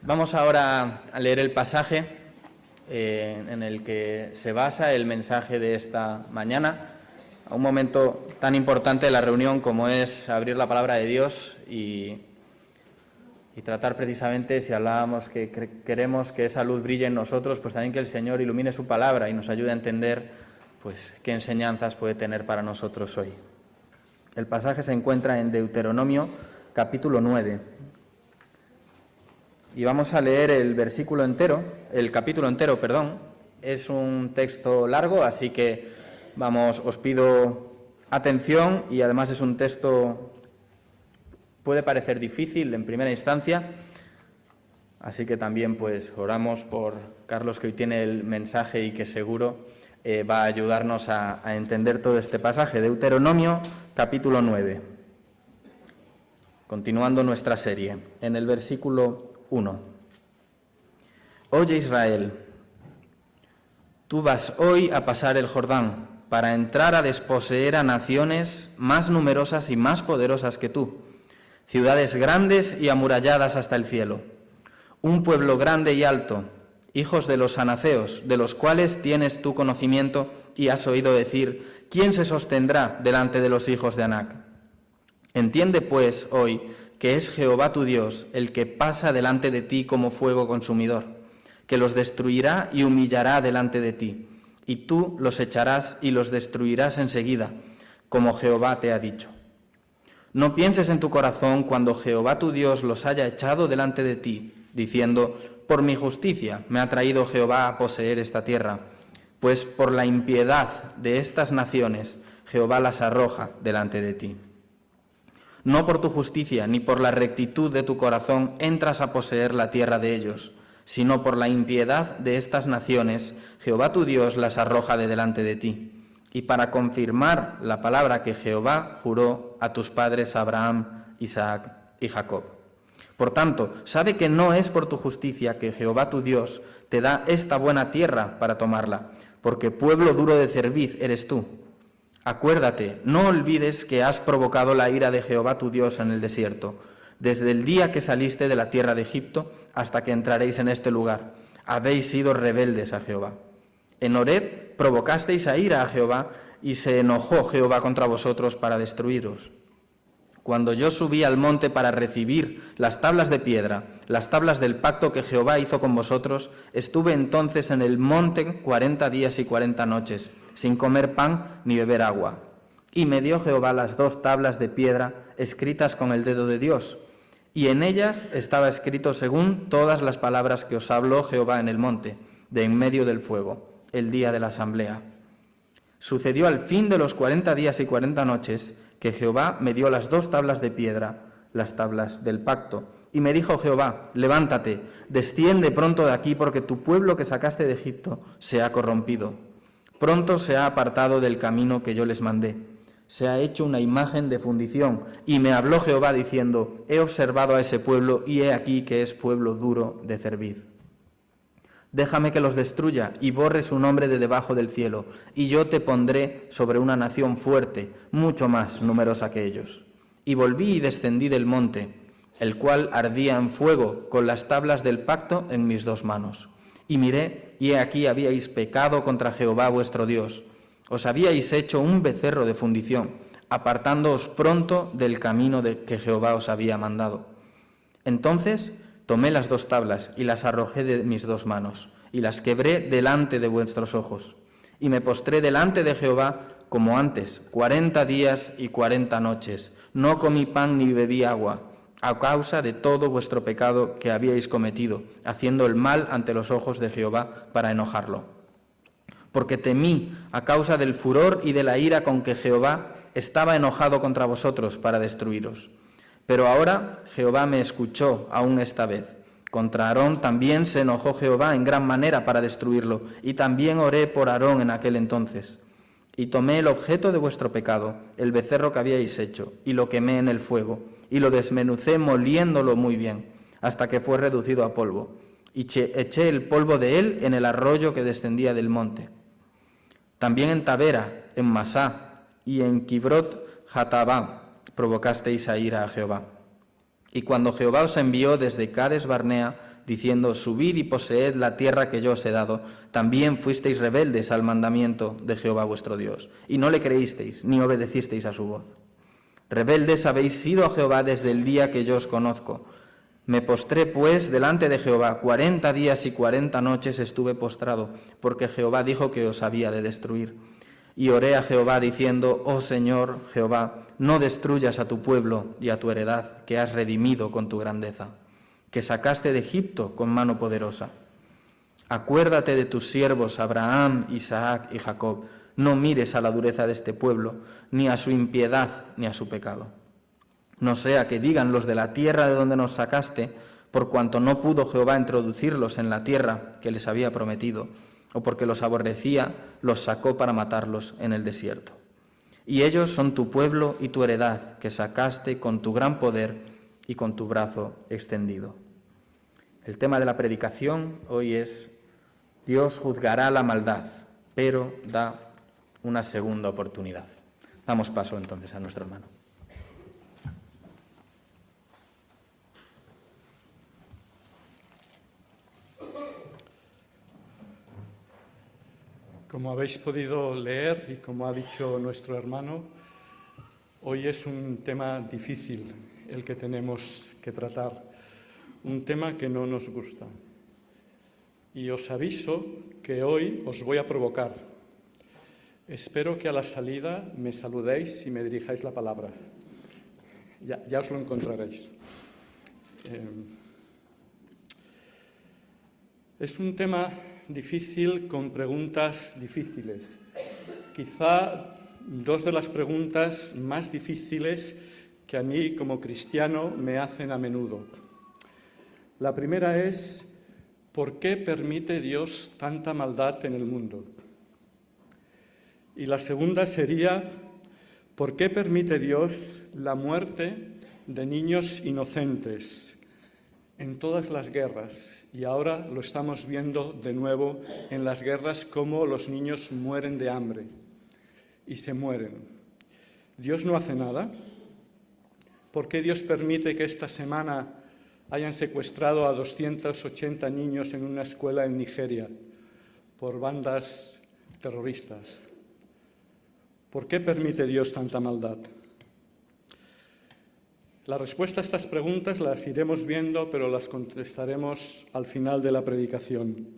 Vamos ahora a leer el pasaje en el que se basa el mensaje de esta mañana, a un momento tan importante de la reunión como es abrir la palabra de Dios y tratar precisamente, si hablábamos que queremos que esa luz brille en nosotros, pues también que el Señor ilumine su palabra y nos ayude a entender pues qué enseñanzas puede tener para nosotros hoy. El pasaje se encuentra en Deuteronomio capítulo 9. Y vamos a leer el capítulo entero. Es un texto largo, así que os pido atención, y además es un texto, puede parecer difícil en primera instancia, así que también pues oramos por Carlos, que hoy tiene el mensaje y que seguro va a ayudarnos a entender todo este pasaje. Deuteronomio capítulo 9. Continuando nuestra serie, en el versículo 1. Oye Israel, tú vas hoy a pasar el Jordán para entrar a desposeer a naciones más numerosas y más poderosas que tú, ciudades grandes y amuralladas hasta el cielo, un pueblo grande y alto, hijos de los anaceos, de los cuales tienes tu conocimiento y has oído decir, ¿quién se sostendrá delante de los hijos de Anac? Entiende pues hoy que es Jehová tu Dios el que pasa delante de ti como fuego consumidor, que los destruirá y humillará delante de ti, y tú los echarás y los destruirás enseguida, como Jehová te ha dicho. No pienses en tu corazón cuando Jehová tu Dios los haya echado delante de ti, diciendo, por mi justicia me ha traído Jehová a poseer esta tierra, pues por la impiedad de estas naciones Jehová las arroja delante de ti. No por tu justicia ni por la rectitud de tu corazón entras a poseer la tierra de ellos, sino por la impiedad de estas naciones, Jehová tu Dios las arroja de delante de ti, y para confirmar la palabra que Jehová juró a tus padres Abraham, Isaac y Jacob. Por tanto, sabe que no es por tu justicia que Jehová tu Dios te da esta buena tierra para tomarla, porque pueblo duro de cerviz eres tú. Acuérdate, no olvides que has provocado la ira de Jehová tu Dios en el desierto, desde el día que saliste de la tierra de Egipto hasta que entraréis en este lugar. Habéis sido rebeldes a Jehová. En Horeb provocasteis a ira a Jehová, y se enojó Jehová contra vosotros para destruiros. Cuando yo subí al monte para recibir las tablas de piedra, las tablas del pacto que Jehová hizo con vosotros, estuve entonces en el monte 40 días y 40 noches, sin comer pan ni beber agua. Y me dio Jehová las 2 tablas de piedra escritas con el dedo de Dios, y en ellas estaba escrito según todas las palabras que os habló Jehová en el monte, de en medio del fuego, el día de la asamblea. Sucedió al fin de los 40 días y 40 noches que Jehová me dio las 2 tablas de piedra, las tablas del pacto, y me dijo Jehová, levántate, desciende pronto de aquí, porque tu pueblo que sacaste de Egipto se ha corrompido. Pronto se ha apartado del camino que yo les mandé. Se ha hecho una imagen de fundición, y me habló Jehová diciendo, he observado a ese pueblo, y he aquí que es pueblo duro de cerviz. Déjame que los destruya y borre su nombre de debajo del cielo, y yo te pondré sobre una nación fuerte, mucho más numerosa que ellos. Y volví y descendí del monte, el cual ardía en fuego, con las tablas del pacto en mis 2 manos. Y miré, y he aquí habíais pecado contra Jehová vuestro Dios. Os habíais hecho un becerro de fundición, apartándoos pronto del camino que Jehová os había mandado. Entonces tomé las 2 tablas y las arrojé de mis 2 manos, y las quebré delante de vuestros ojos. Y me postré delante de Jehová como antes, 40 días y 40 noches. No comí pan ni bebí agua, a causa de todo vuestro pecado que habíais cometido, haciendo el mal ante los ojos de Jehová para enojarlo. Porque temí a causa del furor y de la ira con que Jehová estaba enojado contra vosotros para destruiros. Pero ahora Jehová me escuchó aún esta vez. Contra Aarón también se enojó Jehová en gran manera para destruirlo, y también oré por Aarón en aquel entonces. Y tomé el objeto de vuestro pecado, el becerro que habíais hecho, y lo quemé en el fuego, y lo desmenucé moliéndolo muy bien, hasta que fue reducido a polvo. Y eché el polvo de él en el arroyo que descendía del monte. También en Tabera, en Masá y en Kibrot Hatabá provocasteis a ira a Jehová. Y cuando Jehová os envió desde Cades Barnea, diciendo: subid y poseed la tierra que yo os he dado. También fuisteis rebeldes al mandamiento de Jehová vuestro Dios, y no le creísteis, ni obedecisteis a su voz. Rebeldes habéis sido a Jehová desde el día que yo os conozco. Me postré, pues, delante de Jehová. 40 días y 40 noches estuve postrado, porque Jehová dijo que os había de destruir. Y oré a Jehová diciendo: oh Señor Jehová, no destruyas a tu pueblo y a tu heredad, que has redimido con tu grandeza, que sacaste de Egipto con mano poderosa. Acuérdate de tus siervos Abraham, Isaac y Jacob. No mires a la dureza de este pueblo, ni a su impiedad, ni a su pecado. No sea que digan los de la tierra de donde nos sacaste, por cuanto no pudo Jehová introducirlos en la tierra que les había prometido, o porque los aborrecía, los sacó para matarlos en el desierto. Y ellos son tu pueblo y tu heredad, que sacaste con tu gran poder y con tu brazo extendido. El tema de la predicación hoy es: Dios juzgará la maldad, pero da una segunda oportunidad. Damos paso entonces a nuestro hermano. Como habéis podido leer y como ha dicho nuestro hermano, hoy es un tema difícil el que tenemos que tratar, un tema que no nos gusta. Y os aviso que hoy os voy a provocar. Espero que a la salida me saludéis y me dirijáis la palabra. Ya os lo encontraréis. Es un tema difícil con preguntas difíciles. Quizá dos de las preguntas más difíciles que a mí como cristiano me hacen a menudo. La primera es: ¿por qué permite Dios tanta maldad en el mundo? Y la segunda sería: ¿por qué permite Dios la muerte de niños inocentes en todas las guerras? Y ahora lo estamos viendo de nuevo en las guerras, cómo los niños mueren de hambre y se mueren. ¿Dios no hace nada? ¿Por qué Dios permite que esta semana hayan secuestrado a 280 niños en una escuela en Nigeria por bandas terroristas? ¿Por qué permite Dios tanta maldad? La respuesta a estas preguntas las iremos viendo, pero las contestaremos al final de la predicación.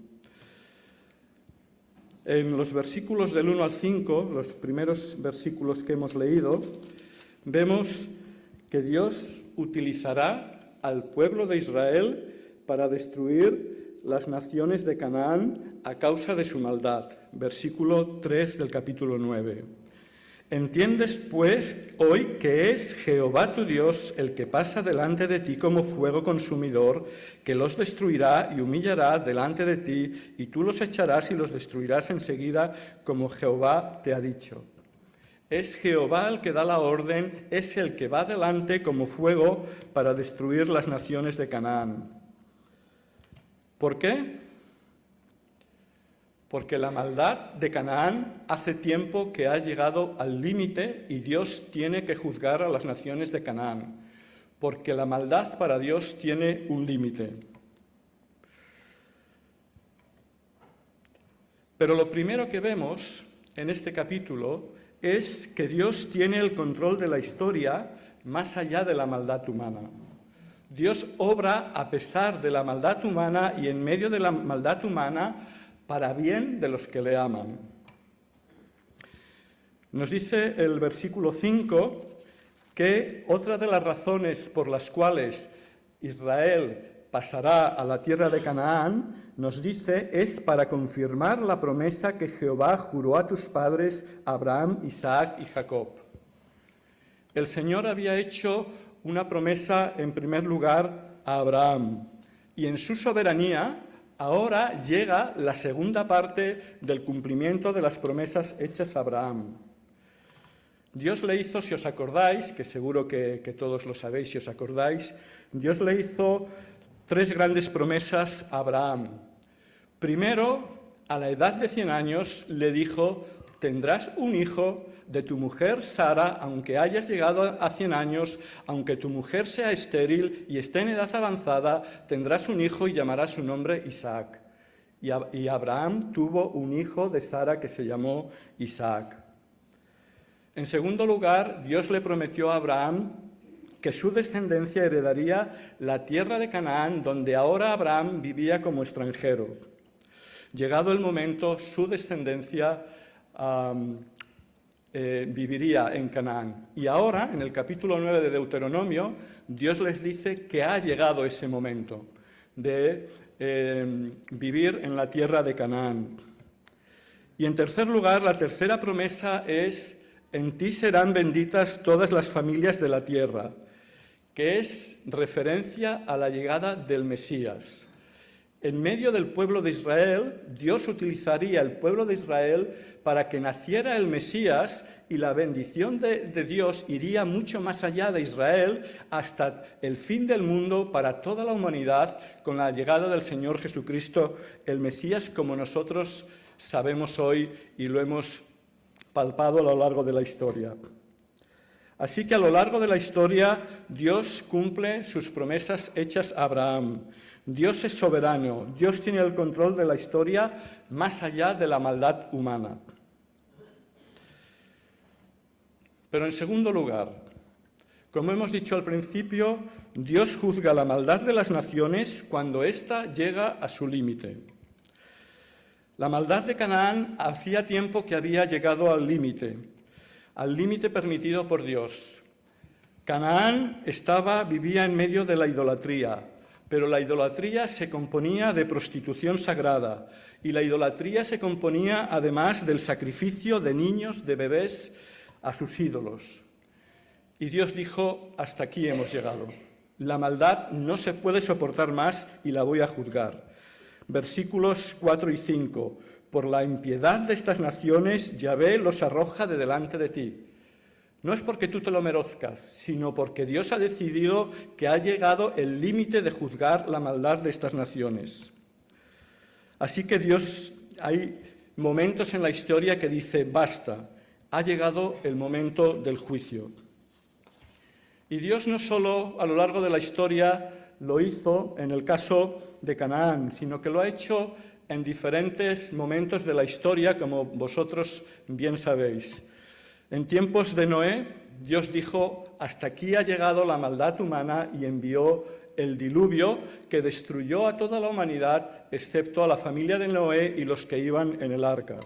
En los versículos del 1 al 5, los primeros versículos que hemos leído, vemos que Dios utilizará al pueblo de Israel para destruir las naciones de Canaán a causa de su maldad. Versículo 3 del capítulo 9. Entiendes, pues, hoy que es Jehová tu Dios el que pasa delante de ti como fuego consumidor, que los destruirá y humillará delante de ti, y tú los echarás y los destruirás enseguida, como Jehová te ha dicho. Es Jehová el que da la orden, es el que va delante como fuego para destruir las naciones de Canaán. ¿Por qué? Porque la maldad de Canaán hace tiempo que ha llegado al límite y Dios tiene que juzgar a las naciones de Canaán, porque la maldad para Dios tiene un límite. Pero lo primero que vemos en este capítulo es que Dios tiene el control de la historia más allá de la maldad humana. Dios obra a pesar de la maldad humana y en medio de la maldad humana para bien de los que le aman. Nos dice el versículo 5 que otra de las razones por las cuales Israel pasará a la tierra de Canaán, nos dice, es para confirmar la promesa que Jehová juró a tus padres, Abraham, Isaac y Jacob. El Señor había hecho una promesa en primer lugar a Abraham, y en su soberanía ahora llega la segunda parte del cumplimiento de las promesas hechas a Abraham. Dios le hizo, si os acordáis, que seguro que todos lo sabéis si os acordáis, Dios le hizo 3 grandes promesas a Abraham. Primero, a la edad de 100 años, le dijo: tendrás un hijo de tu mujer Sara, aunque hayas llegado a 100 años, aunque tu mujer sea estéril y esté en edad avanzada, tendrás un hijo y llamarás su nombre Isaac. Y Abraham tuvo un hijo de Sara que se llamó Isaac. En segundo lugar, Dios le prometió a Abraham que su descendencia heredaría la tierra de Canaán, donde ahora Abraham vivía como extranjero. Llegado el momento, su descendencia viviría en Canaán. Y ahora, en el capítulo 9 de Deuteronomio, Dios les dice que ha llegado ese momento de vivir en la tierra de Canaán. Y en tercer lugar, la tercera promesa es: en ti serán benditas todas las familias de la tierra, que es referencia a la llegada del Mesías. En medio del pueblo de Israel, Dios utilizaría el pueblo de Israel para que naciera el Mesías, y la bendición de Dios iría mucho más allá de Israel hasta el fin del mundo para toda la humanidad con la llegada del Señor Jesucristo, el Mesías, como nosotros sabemos hoy y lo hemos palpado a lo largo de la historia. Así que a lo largo de la historia Dios cumple sus promesas hechas a Abraham. Dios es soberano, Dios tiene el control de la historia más allá de la maldad humana. Pero en segundo lugar, como hemos dicho al principio, Dios juzga la maldad de las naciones cuando ésta llega a su límite. La maldad de Canaán hacía tiempo que había llegado al límite permitido por Dios. Canaán vivía en medio de la idolatría, pero la idolatría se componía de prostitución sagrada, y la idolatría se componía además del sacrificio de niños, de bebés, a sus ídolos. Y Dios dijo: hasta aquí hemos llegado. La maldad no se puede soportar más y la voy a juzgar. Versículos 4 y 5. Por la impiedad de estas naciones, Yahvé los arroja de delante de ti. No es porque tú te lo merezcas, sino porque Dios ha decidido que ha llegado el límite de juzgar la maldad de estas naciones. Así que hay momentos en la historia que dice: basta, ha llegado el momento del juicio. Y Dios no solo a lo largo de la historia lo hizo en el caso de Canaán, sino que lo ha hecho en diferentes momentos de la historia, como vosotros bien sabéis. En tiempos de Noé, Dios dijo: hasta aquí ha llegado la maldad humana, y envió el diluvio que destruyó a toda la humanidad, excepto a la familia de Noé y los que iban en el arca.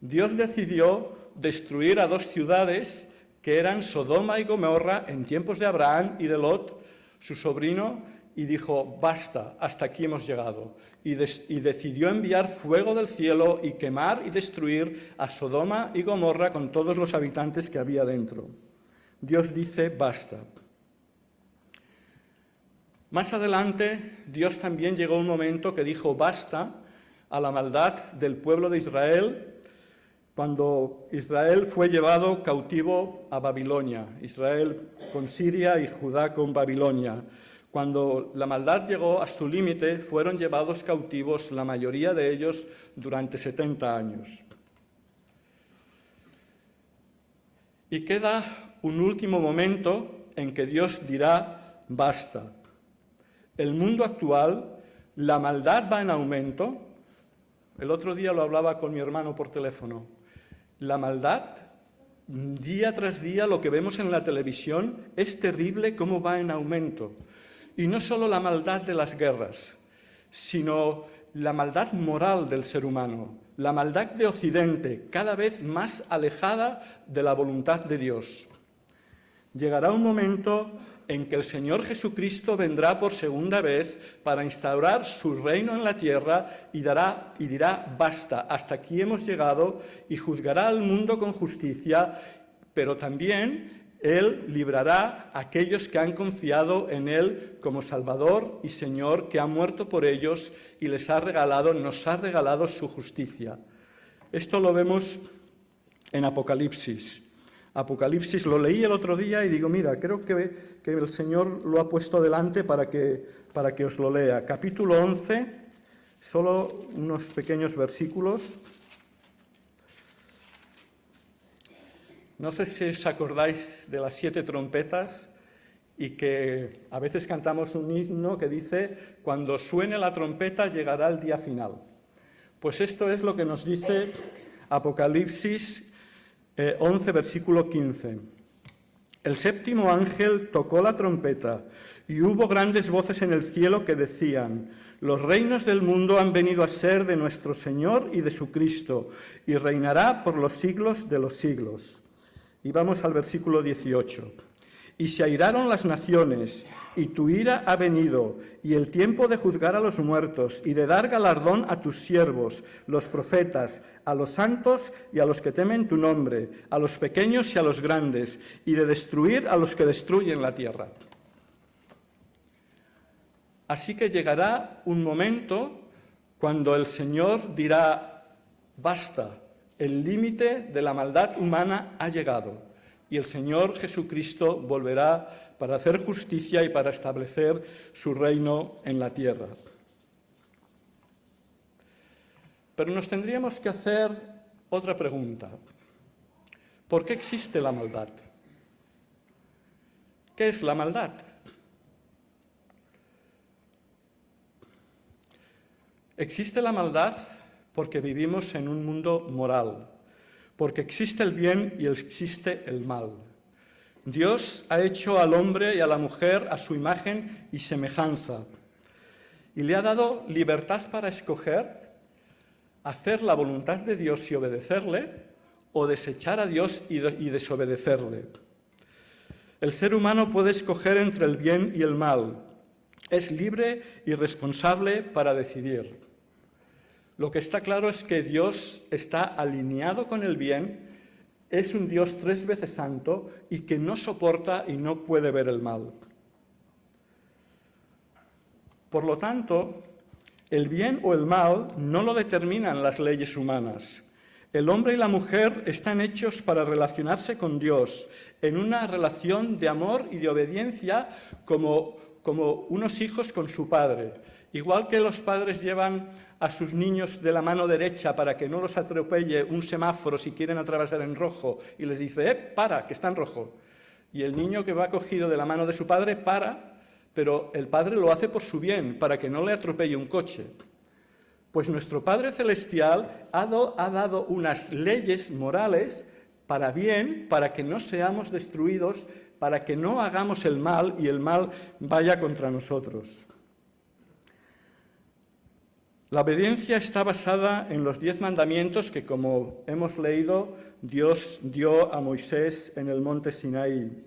Dios decidió destruir a 2 ciudades que eran Sodoma y Gomorra en tiempos de Abraham y de Lot, su sobrino, y dijo: basta, hasta aquí hemos llegado. Y decidió enviar fuego del cielo y quemar y destruir a Sodoma y Gomorra con todos los habitantes que había dentro. Dios dice: basta. Más adelante, Dios también llegó a un momento que dijo basta a la maldad del pueblo de Israel, cuando Israel fue llevado cautivo a Babilonia, Israel con Siria y Judá con Babilonia. Cuando la maldad llegó a su límite, fueron llevados cautivos, la mayoría de ellos, durante 70 años. Y queda un último momento en que Dios dirá: basta. El mundo actual, la maldad va en aumento. El otro día lo hablaba con mi hermano por teléfono. La maldad, día tras día, lo que vemos en la televisión, es terrible cómo va en aumento. Y no solo la maldad de las guerras, sino la maldad moral del ser humano, la maldad de Occidente, cada vez más alejada de la voluntad de Dios. Llegará un momento en que el Señor Jesucristo vendrá por segunda vez para instaurar su reino en la tierra y dirá: basta, hasta aquí hemos llegado, y juzgará al mundo con justicia, pero también Él librará a aquellos que han confiado en Él como Salvador y Señor, que ha muerto por ellos y nos ha regalado su justicia. Esto lo vemos en Apocalipsis. Apocalipsis lo leí el otro día y digo: mira, creo que el Señor lo ha puesto delante para que os lo lea. Capítulo 11, solo unos pequeños versículos. No sé si os acordáis de las 7 trompetas y que a veces cantamos un himno que dice: cuando suene la trompeta llegará el día final. Pues esto es lo que nos dice Apocalipsis 11, versículo 15. El 7º ángel tocó la trompeta y hubo grandes voces en el cielo que decían: los reinos del mundo han venido a ser de nuestro Señor y de su Cristo, y reinará por los siglos de los siglos. Y vamos al versículo 18. Y se airaron las naciones, y tu ira ha venido, y el tiempo de juzgar a los muertos, y de dar galardón a tus siervos, los profetas, a los santos y a los que temen tu nombre, a los pequeños y a los grandes, y de destruir a los que destruyen la tierra. Así que llegará un momento cuando el Señor dirá: basta, el límite de la maldad humana ha llegado, y el Señor Jesucristo volverá para hacer justicia y para establecer su reino en la tierra. Pero nos tendríamos que hacer otra pregunta. ¿Por qué existe la maldad? ¿Qué es la maldad? Existe la maldad porque vivimos en un mundo moral, porque existe el bien y existe el mal. Dios ha hecho al hombre y a la mujer a su imagen y semejanza, y le ha dado libertad para escoger hacer la voluntad de Dios y obedecerle, o desechar a Dios y desobedecerle. El ser humano puede escoger entre el bien y el mal. Es libre y responsable para decidir. Lo que está claro es que Dios está alineado con el bien, es un Dios 3 veces santo y que no soporta y no puede ver el mal. Por lo tanto, el bien o el mal no lo determinan las leyes humanas. El hombre y la mujer están hechos para relacionarse con Dios en una relación de amor y de obediencia como unos hijos con su padre. Igual que los padres llevan a sus niños de la mano derecha para que no los atropelle un semáforo si quieren atravesar en rojo y les dice: para, que está en rojo. Y el niño que va cogido de la mano de su padre para, pero el padre lo hace por su bien, para que no le atropelle un coche. Pues nuestro Padre Celestial ha dado unas leyes morales para bien, para que no seamos destruidos, para que no hagamos el mal y el mal vaya contra nosotros. La obediencia está basada en los 10 mandamientos que, como hemos leído, Dios dio a Moisés en el monte Sinaí.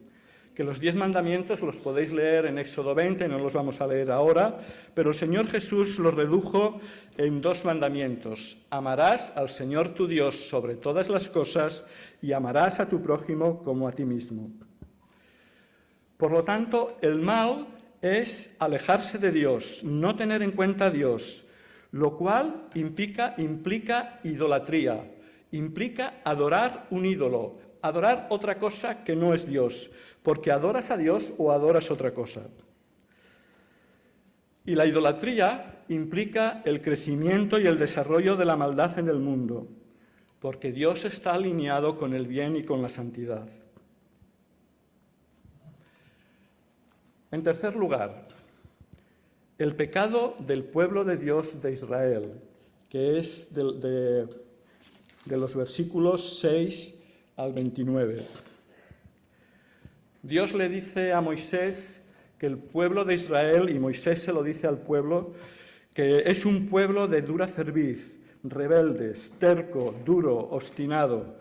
Que los 10 mandamientos los podéis leer en Éxodo 20, no los vamos a leer ahora, pero el Señor Jesús los redujo en 2 mandamientos. Amarás al Señor tu Dios sobre todas las cosas y amarás a tu prójimo como a ti mismo. Por lo tanto, el mal es alejarse de Dios, no tener en cuenta a Dios, lo cual implica idolatría, implica adorar un ídolo, adorar otra cosa que no es Dios, porque adoras a Dios o adoras otra cosa. Y la idolatría implica el crecimiento y el desarrollo de la maldad en el mundo, porque Dios está alineado con el bien y con la santidad. En tercer lugar, el pecado del pueblo de Dios de Israel, que es de los versículos 6 al 29. Dios le dice a Moisés que el pueblo de Israel, y Moisés se lo dice al pueblo, que es un pueblo de dura cerviz, rebeldes, terco, duro, obstinado.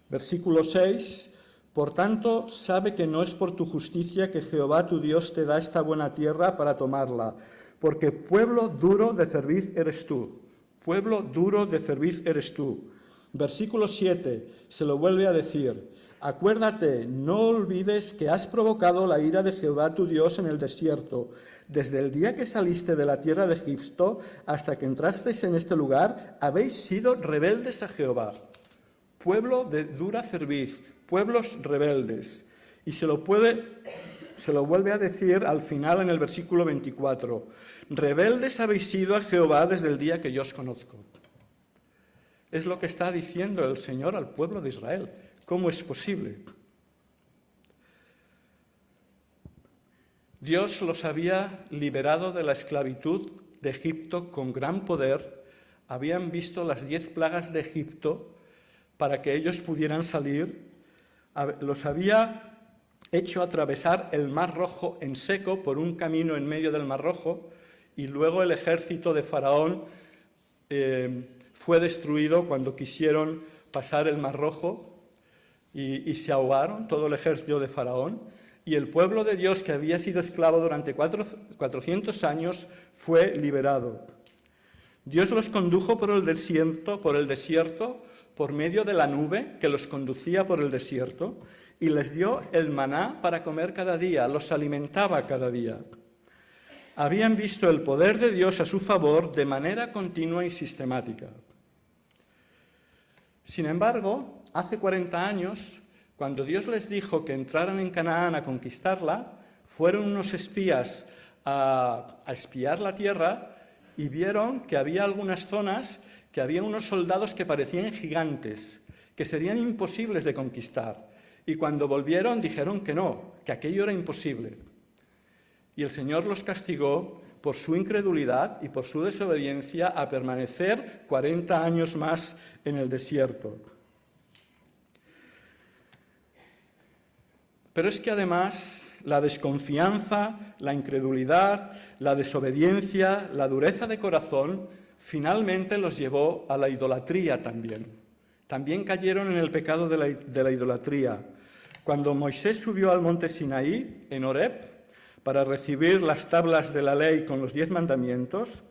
Versículo 6. Por tanto, sabe que no es por tu justicia que Jehová tu Dios te da esta buena tierra para tomarla, porque pueblo duro de cerviz eres tú. Pueblo duro de cerviz eres tú. Versículo 7, se lo vuelve a decir: acuérdate, no olvides que has provocado la ira de Jehová tu Dios en el desierto, desde el día que saliste de la tierra de Egipto hasta que entrasteis en este lugar, habéis sido rebeldes a Jehová. Pueblo de dura cerviz, pueblos rebeldes. Y se lo vuelve a decir al final en el versículo 24. Rebeldes habéis sido a Jehová desde el día que yo os conozco. Es lo que está diciendo el Señor al pueblo de Israel. ¿Cómo es posible? Dios los había liberado de la esclavitud de Egipto con gran poder. Habían visto las 10 plagas de Egipto para que ellos pudieran salir. Los había hecho atravesar el Mar Rojo en seco por un camino en medio del Mar Rojo, y luego el ejército de Faraón fue destruido cuando quisieron pasar el Mar Rojo y se ahogaron todo el ejército de Faraón, y el pueblo de Dios, que había sido esclavo durante 400 años, fue liberado. Dios los condujo por el desierto por medio de la nube que los conducía por el desierto, y les dio el maná para comer cada día, los alimentaba cada día. Habían visto el poder de Dios a su favor de manera continua y sistemática. Sin embargo, hace 40 años, cuando Dios les dijo que entraran en Canaán a conquistarla, fueron unos espías a espiar la tierra y vieron que había algunas zonas que había unos soldados que parecían gigantes, que serían imposibles de conquistar. Y cuando volvieron dijeron que no, que aquello era imposible. Y el Señor los castigó por su incredulidad y por su desobediencia a permanecer 40 años más en el desierto. Pero es que además la desconfianza, la incredulidad, la desobediencia, la dureza de corazón, finalmente los llevó a la idolatría también. También cayeron en el pecado de la idolatría. Cuando Moisés subió al monte Sinaí, en Horeb, para recibir las tablas de la ley con los 10 mandamientos,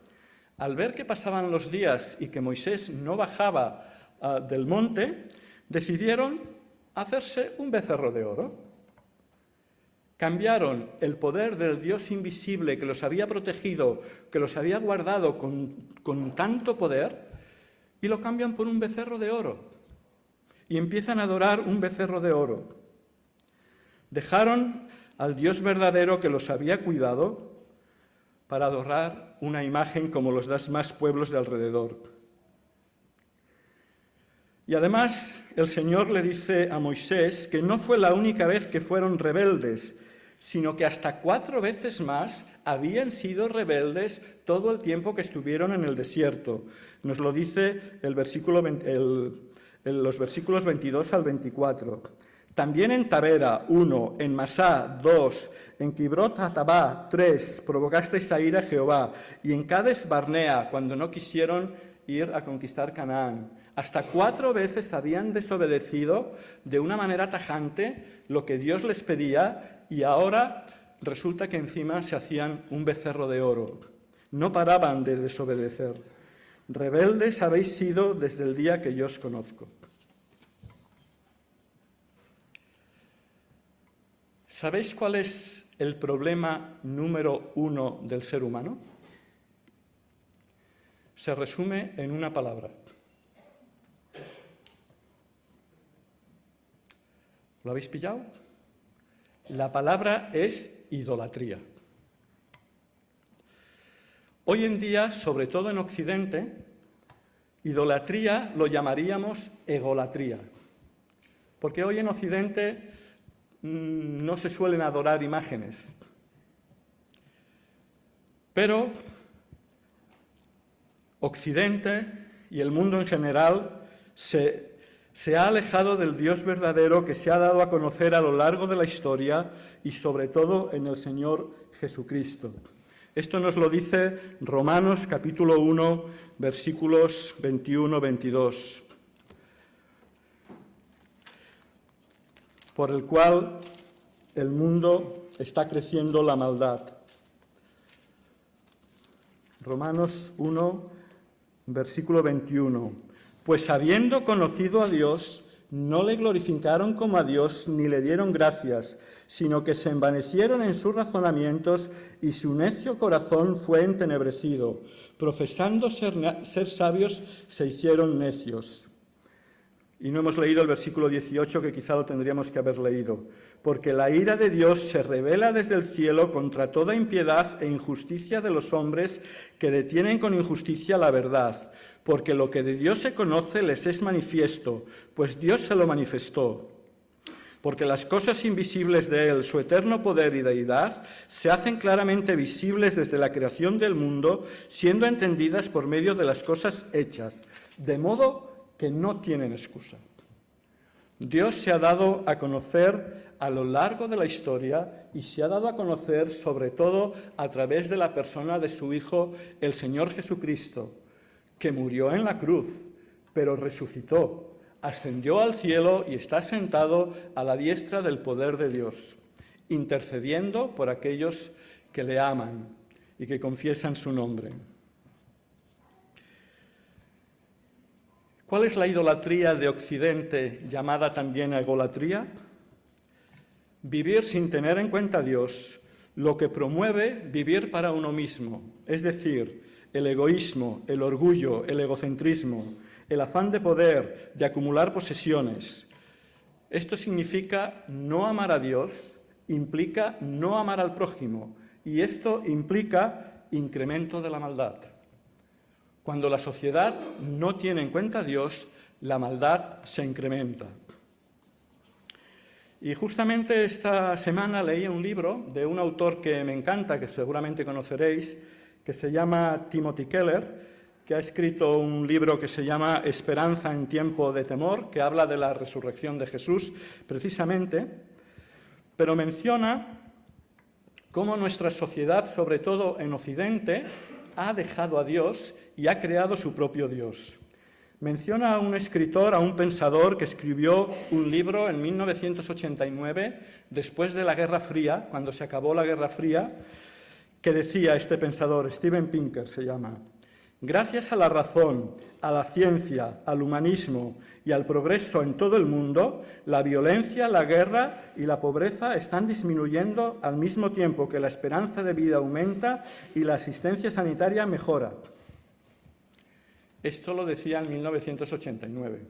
al ver que pasaban los días y que Moisés no bajaba del monte, decidieron hacerse un becerro de oro. Cambiaron el poder del Dios invisible que los había protegido, que los había guardado con tanto poder, y lo cambian por un becerro de oro. Y empiezan a adorar un becerro de oro. Dejaron al Dios verdadero que los había cuidado para adorar una imagen como los demás pueblos de alrededor. Y además el Señor le dice a Moisés que no fue la única vez que fueron rebeldes, sino que hasta 4 veces más habían sido rebeldes todo el tiempo que estuvieron en el desierto. Nos lo dice los versículos 22 al 24. También en Tabera, 1, en Masá, 2, en Kibrot Hatabá, 3, provocasteis a ira a Jehová, y en Cades Barnea, cuando no quisieron ir a conquistar Canaán. Hasta 4 veces habían desobedecido de una manera tajante lo que Dios les pedía, y ahora resulta que encima se hacían un becerro de oro. No paraban de desobedecer. Rebeldes habéis sido desde el día que yo os conozco. ¿Sabéis cuál es el problema número 1 del ser humano? Se resume en una palabra. ¿Lo habéis pillado? La palabra es idolatría. Hoy en día, sobre todo en Occidente, idolatría lo llamaríamos egolatría. Porque hoy en Occidente no se suelen adorar imágenes. Pero Occidente y el mundo en general se ha alejado del Dios verdadero que se ha dado a conocer a lo largo de la historia y sobre todo en el Señor Jesucristo. Esto nos lo dice Romanos capítulo 1, versículos 21-22. Por el cual el mundo está creciendo la maldad. Romanos 1, versículo 21. Pues habiendo conocido a Dios, no le glorificaron como a Dios ni le dieron gracias, sino que se envanecieron en sus razonamientos y su necio corazón fue entenebrecido. Profesando ser sabios, se hicieron necios. Y no hemos leído el versículo 18, que quizá lo tendríamos que haber leído. Porque la ira de Dios se revela desde el cielo contra toda impiedad e injusticia de los hombres que detienen con injusticia la verdad. Porque lo que de Dios se conoce les es manifiesto, pues Dios se lo manifestó. porque las cosas invisibles de Él, su eterno poder y deidad, se hacen claramente visibles desde la creación del mundo, siendo entendidas por medio de las cosas hechas, de modo que no tienen excusa. Dios se ha dado a conocer a lo largo de la historia y se ha dado a conocer sobre todo a través de la persona de su Hijo, el Señor Jesucristo, que murió en la cruz, pero resucitó, ascendió al cielo y está sentado a la diestra del poder de Dios, intercediendo por aquellos que le aman y que confiesan su nombre. ¿Cuál es la idolatría de Occidente, llamada también egolatría? Vivir sin tener en cuenta a Dios, lo que promueve vivir para uno mismo, es decir, el egoísmo, el orgullo, el egocentrismo, el afán de poder, de acumular posesiones. Esto significa no amar a Dios, implica no amar al prójimo, y esto implica incremento de la maldad. Cuando la sociedad no tiene en cuenta a Dios, la maldad se incrementa. Y justamente esta semana leí un libro de un autor que me encanta, que seguramente conoceréis, que se llama Timothy Keller, que ha escrito un libro que se llama Esperanza en tiempo de temor, que habla de la resurrección de Jesús, precisamente, pero menciona cómo nuestra sociedad, sobre todo en Occidente, ha dejado a Dios y ha creado su propio Dios. Menciona a un escritor, a un pensador que escribió un libro en 1989, después de la Guerra Fría, cuando se acabó la Guerra Fría, que decía este pensador, Steven Pinker se llama: gracias a la razón, a la ciencia, al humanismo y al progreso en todo el mundo, la violencia, la guerra y la pobreza están disminuyendo al mismo tiempo que la esperanza de vida aumenta y la asistencia sanitaria mejora. Esto lo decía en 1989.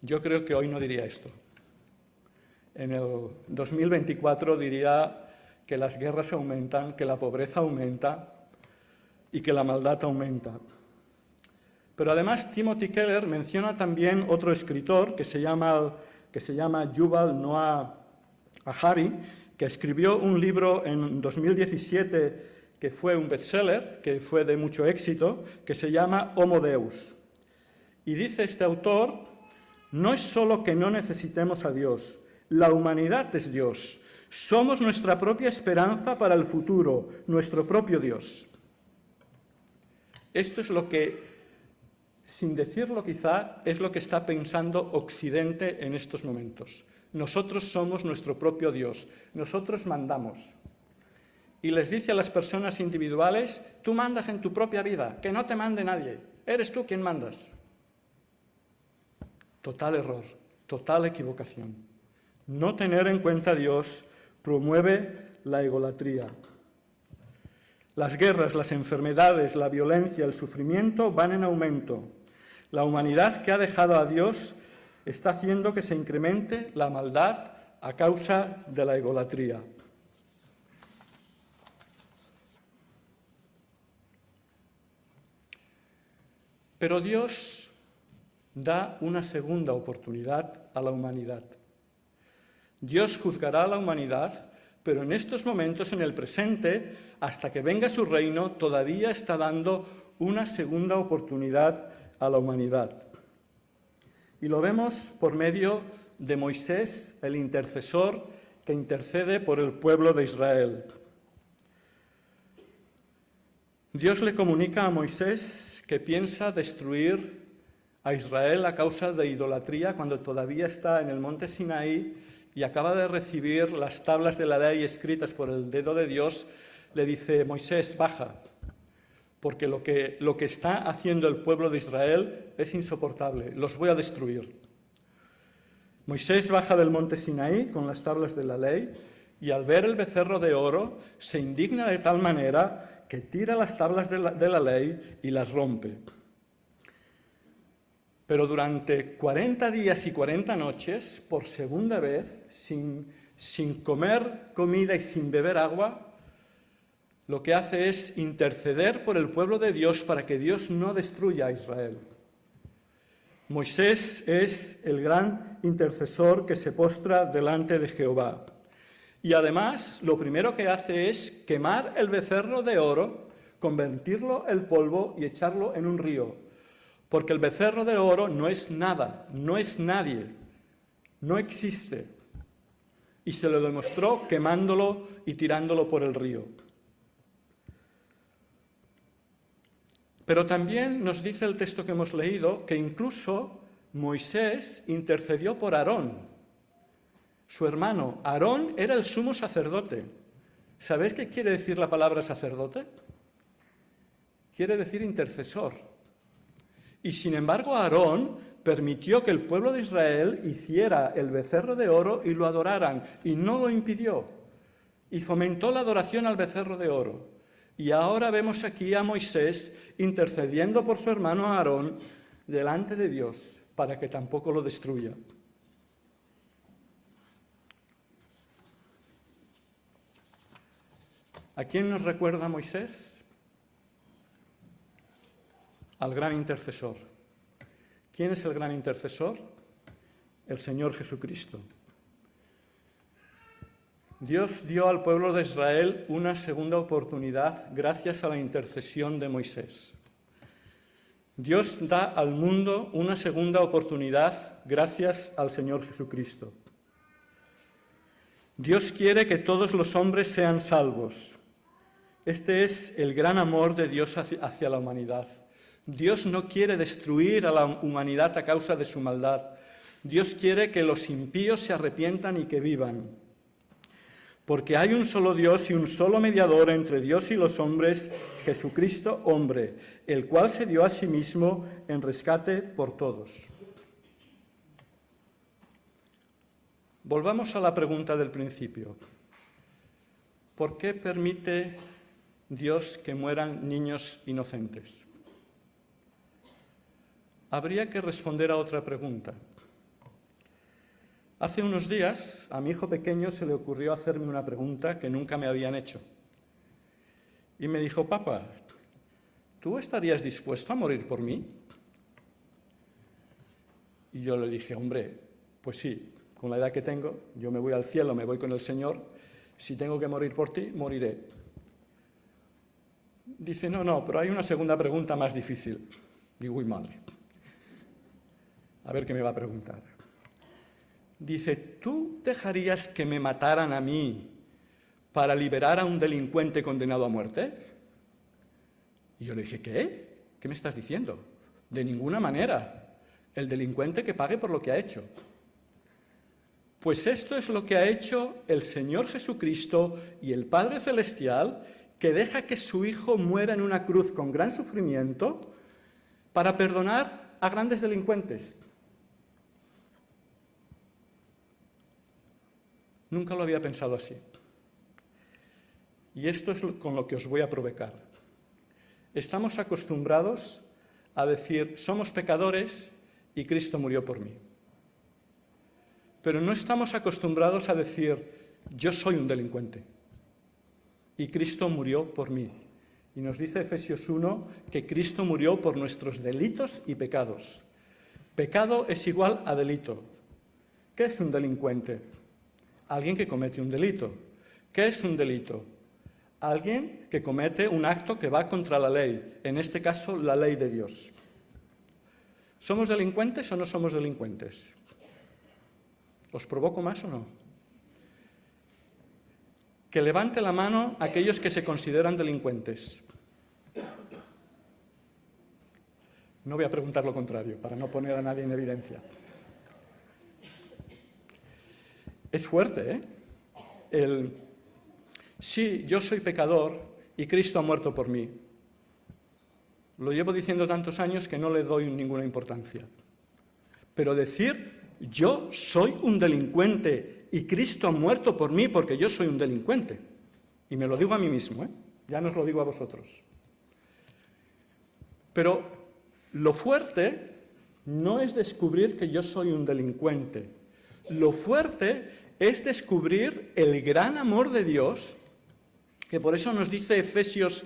Yo creo que hoy no diría esto. En el 2024 diría que las guerras aumentan, que la pobreza aumenta y que la maldad aumenta. Pero además Timothy Keller menciona también otro escritor que se llama Yuval Noah Harari, que escribió un libro en 2017 que fue un bestseller, que fue de mucho éxito, que se llama Homo Deus. Y dice este autor: no es solo que no necesitemos a Dios, la humanidad es Dios. Somos nuestra propia esperanza para el futuro, nuestro propio Dios. Esto es lo que, sin decirlo quizá, es lo que está pensando Occidente en estos momentos. Nosotros somos nuestro propio Dios, nosotros mandamos. Y les dice a las personas individuales: tú mandas en tu propia vida, que no te mande nadie, eres tú quien mandas. Total error, total equivocación. No tener en cuenta a Dios promueve la egolatría. Las guerras, las enfermedades, la violencia, el sufrimiento van en aumento. La humanidad que ha dejado a Dios está haciendo que se incremente la maldad a causa de la egolatría. Pero Dios da una segunda oportunidad a la humanidad. Dios juzgará a la humanidad, pero en estos momentos, en el presente, hasta que venga su reino, todavía está dando una segunda oportunidad a la humanidad. Y lo vemos por medio de Moisés, el intercesor que intercede por el pueblo de Israel. Dios le comunica a Moisés que piensa destruir a Israel a causa de idolatría cuando todavía está en el monte Sinaí y acaba de recibir las tablas de la ley escritas por el dedo de Dios. Le dice: Moisés, baja, porque lo que está haciendo el pueblo de Israel es insoportable, los voy a destruir. Moisés baja del monte Sinaí con las tablas de la ley y al ver el becerro de oro se indigna de tal manera que tira las tablas de la ley y las rompe. Pero durante 40 días y 40 noches, por segunda vez, sin comer comida y sin beber agua, lo que hace es interceder por el pueblo de Dios para que Dios no destruya a Israel. Moisés es el gran intercesor que se postra delante de Jehová. Y además, lo primero que hace es quemar el becerro de oro, convertirlo en polvo y echarlo en un río. Porque el becerro de oro no es nada, no es nadie, no existe. Y se lo demostró quemándolo y tirándolo por el río. Pero también nos dice el texto que hemos leído que incluso Moisés intercedió por Aarón, su hermano. Aarón era el sumo sacerdote. ¿Sabéis qué quiere decir la palabra sacerdote? Quiere decir intercesor. Y sin embargo Aarón permitió que el pueblo de Israel hiciera el becerro de oro y lo adoraran, y no lo impidió. Y fomentó la adoración al becerro de oro. Y ahora vemos aquí a Moisés intercediendo por su hermano Aarón delante de Dios para que tampoco lo destruya. ¿A quién nos recuerda Moisés? Al gran intercesor. ¿Quién es el gran intercesor? El Señor Jesucristo. Dios dio al pueblo de Israel una segunda oportunidad gracias a la intercesión de Moisés. Dios da al mundo una segunda oportunidad gracias al Señor Jesucristo. Dios quiere que todos los hombres sean salvos. Este es el gran amor de Dios hacia la humanidad. Dios no quiere destruir a la humanidad a causa de su maldad. Dios quiere que los impíos se arrepientan y que vivan. Porque hay un solo Dios y un solo mediador entre Dios y los hombres, Jesucristo hombre, el cual se dio a sí mismo en rescate por todos. Volvamos a la pregunta del principio. ¿Por qué permite Dios que mueran niños inocentes? Habría que responder a otra pregunta. Hace unos días a mi hijo pequeño se le ocurrió hacerme una pregunta que nunca me habían hecho. Y me dijo: papá, ¿tú estarías dispuesto a morir por mí? Y yo le dije: hombre, pues sí, con la edad que tengo, yo me voy al cielo, me voy con el Señor, si tengo que morir por ti, moriré. Dice: no, pero hay una segunda pregunta más difícil. Digo: uy, madre, a ver qué me va a preguntar. Dice: ¿tú dejarías que me mataran a mí para liberar a un delincuente condenado a muerte? Y yo le dije: ¿qué? ¿Qué me estás diciendo? De ninguna manera. El delincuente que pague por lo que ha hecho. Pues esto es lo que ha hecho el Señor Jesucristo y el Padre Celestial, que deja que su Hijo muera en una cruz con gran sufrimiento para perdonar a grandes delincuentes. Nunca lo había pensado así. Y esto es con lo que os voy a provocar. Estamos acostumbrados a decir: somos pecadores y Cristo murió por mí. Pero no estamos acostumbrados a decir: yo soy un delincuente y Cristo murió por mí. Y nos dice Efesios 1 que Cristo murió por nuestros delitos y pecados. Pecado es igual a delito. ¿Qué es un delincuente? Alguien que comete un delito. ¿Qué es un delito? Alguien que comete un acto que va contra la ley, en este caso la ley de Dios. ¿Somos delincuentes o no somos delincuentes? ¿Os provoco más o no? Que levante la mano aquellos que se consideran delincuentes. No voy a preguntar lo contrario, para no poner a nadie en evidencia. Es fuerte, ¿eh? Sí, yo soy pecador y Cristo ha muerto por mí. Lo llevo diciendo tantos años que no le doy ninguna importancia. Pero decir: yo soy un delincuente y Cristo ha muerto por mí porque yo soy un delincuente. Y me lo digo a mí mismo, ¿eh? Ya no os lo digo a vosotros. Pero lo fuerte no es descubrir que yo soy un delincuente. Lo fuerte es descubrir el gran amor de Dios, que por eso nos dice Efesios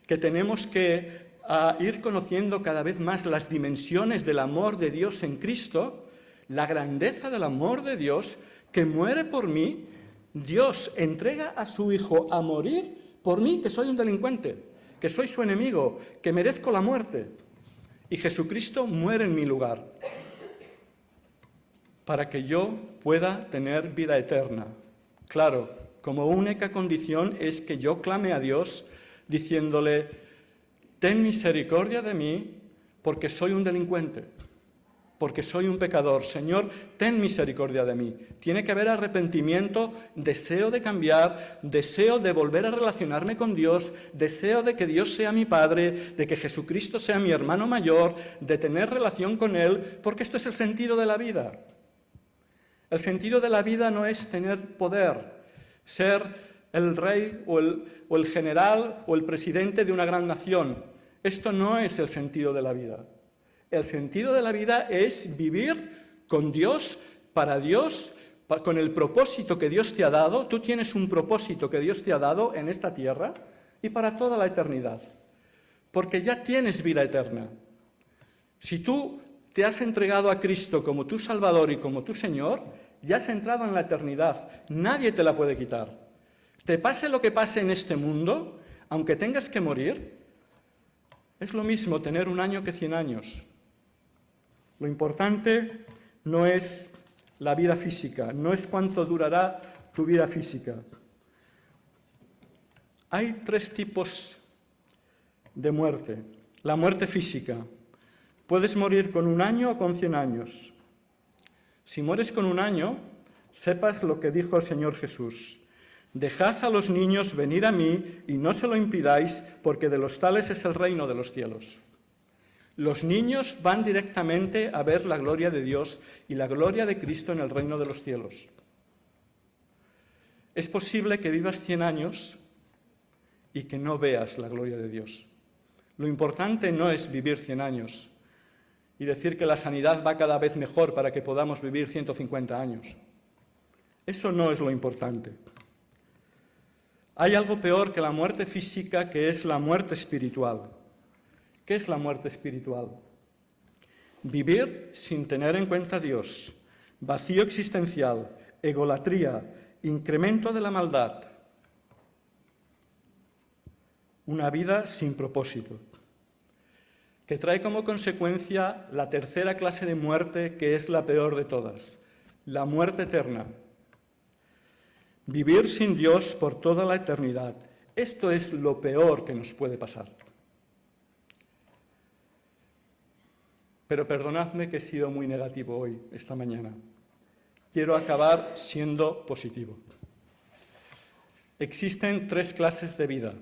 que tenemos que a ir conociendo cada vez más las dimensiones del amor de Dios en Cristo, la grandeza del amor de Dios que muere por mí. Dios entrega a su Hijo a morir por mí, que soy un delincuente, que soy su enemigo, que merezco la muerte. Y Jesucristo muere en mi lugar para que yo pueda tener vida eterna. Claro, como única condición es que yo clame a Dios diciéndole: ten misericordia de mí porque soy un delincuente, porque soy un pecador. Señor, ten misericordia de mí. Tiene que haber arrepentimiento, deseo de cambiar, deseo de volver a relacionarme con Dios, deseo de que Dios sea mi Padre, de que Jesucristo sea mi hermano mayor, de tener relación con Él, porque esto es el sentido de la vida. El sentido de la vida no es tener poder, ser el rey o el general o el presidente de una gran nación. Esto no es el sentido de la vida. El sentido de la vida es vivir con Dios, para Dios, con el propósito que Dios te ha dado. Tú tienes un propósito que Dios te ha dado en esta tierra y para toda la eternidad, porque ya tienes vida eterna. Si tú te has entregado a Cristo como tu Salvador y como tu Señor, ya has entrado en la eternidad. Nadie te la puede quitar. Te pase lo que pase en este mundo, aunque tengas que morir, es lo mismo tener 1 año que 100 años. Lo importante no es la vida física, no es cuánto durará tu vida física. Hay 3 tipos de muerte. La muerte física. Puedes morir con 1 año o con 100 años. Si mueres con 1 año, sepas lo que dijo el Señor Jesús: dejad a los niños venir a mí y no se lo impidáis, porque de los tales es el reino de los cielos. Los niños van directamente a ver la gloria de Dios y la gloria de Cristo en el reino de los cielos. Es posible que vivas 100 años y que no veas la gloria de Dios. Lo importante no es vivir 100 años y decir que la sanidad va cada vez mejor para que podamos vivir 150 años. Eso no es lo importante. Hay algo peor que la muerte física, que es la muerte espiritual. ¿Qué es la muerte espiritual? Vivir sin tener en cuenta a Dios, vacío existencial, egolatría, incremento de la maldad. Una vida sin propósito, que trae como consecuencia la tercera clase de muerte, que es la peor de todas, la muerte eterna. Vivir sin Dios por toda la eternidad. Esto es lo peor que nos puede pasar. Pero perdonadme que he sido muy negativo hoy, esta mañana. Quiero acabar siendo positivo. Existen 3 clases de vida.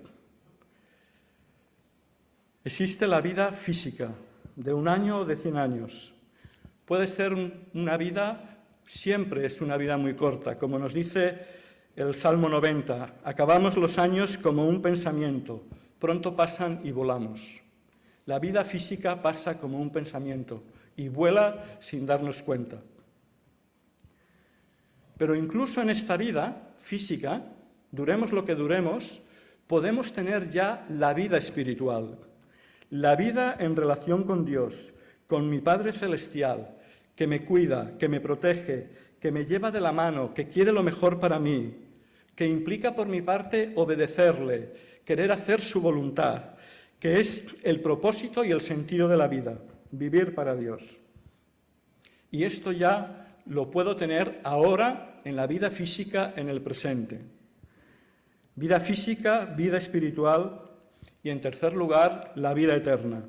Existe la vida física, de 1 año o de 100 años. Puede ser una vida, siempre es una vida muy corta, como nos dice el Salmo 90, acabamos los años como un pensamiento, pronto pasan y volamos. La vida física pasa como un pensamiento y vuela sin darnos cuenta. Pero incluso en esta vida física, duremos lo que duremos, podemos tener ya la vida espiritual, la vida en relación con Dios, con mi Padre Celestial, que me cuida, que me protege, que me lleva de la mano, que quiere lo mejor para mí, que implica por mi parte obedecerle, querer hacer su voluntad, que es el propósito y el sentido de la vida, vivir para Dios. Y esto ya lo puedo tener ahora en la vida física, en el presente. Vida física, vida espiritual y, en tercer lugar, la vida eterna.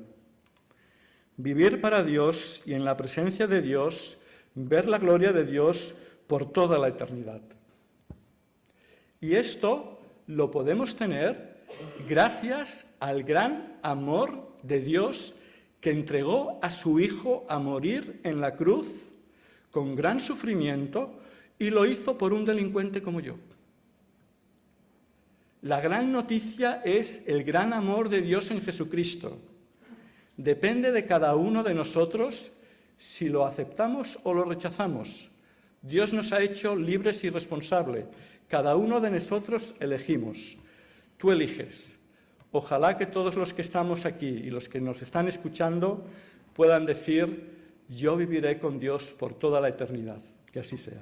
Vivir para Dios y en la presencia de Dios, ver la gloria de Dios por toda la eternidad. Y esto lo podemos tener gracias al gran amor de Dios, que entregó a su Hijo a morir en la cruz con gran sufrimiento, y lo hizo por un delincuente como yo. La gran noticia es el gran amor de Dios en Jesucristo. Depende de cada uno de nosotros si lo aceptamos o lo rechazamos. Dios nos ha hecho libres y responsables. Cada uno de nosotros elegimos. Tú eliges Ojalá que todos los que estamos aquí y los que nos están escuchando puedan decir: yo viviré con Dios por toda la eternidad. Que así sea.